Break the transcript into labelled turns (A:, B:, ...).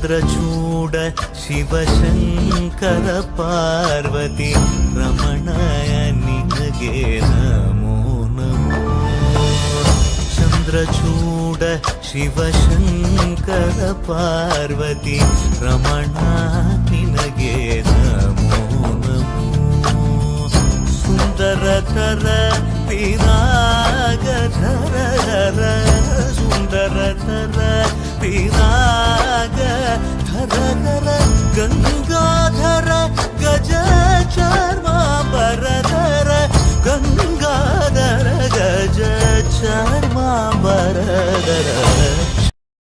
A: ಚಂದ್ರಚೂಡ ಶಿವಶಂಕರ ಪಾರ್ವತಿ ರಮಣಯ ನಿನಗೆ ನಮೋ ನಮೋ. ಚಂದ್ರಚೂಡ ಶಿವಶಂಕರ ಪಾರ್ವತಿ ರಮಣ ನಿನಗೆ ನಮೋ ನಮೋ. ಸುಂದರತರ ಪಿನಾಗಧರ ಸುಂದರತರ ಪಿನಾಗಧರ ಗಂಗಾಧರ ಗಜ ಚರ್ಮಾಂಬರಧರ ಗಂಗಾಧರ ಗಜ ಚರ್ಮಾಂಬರಧರ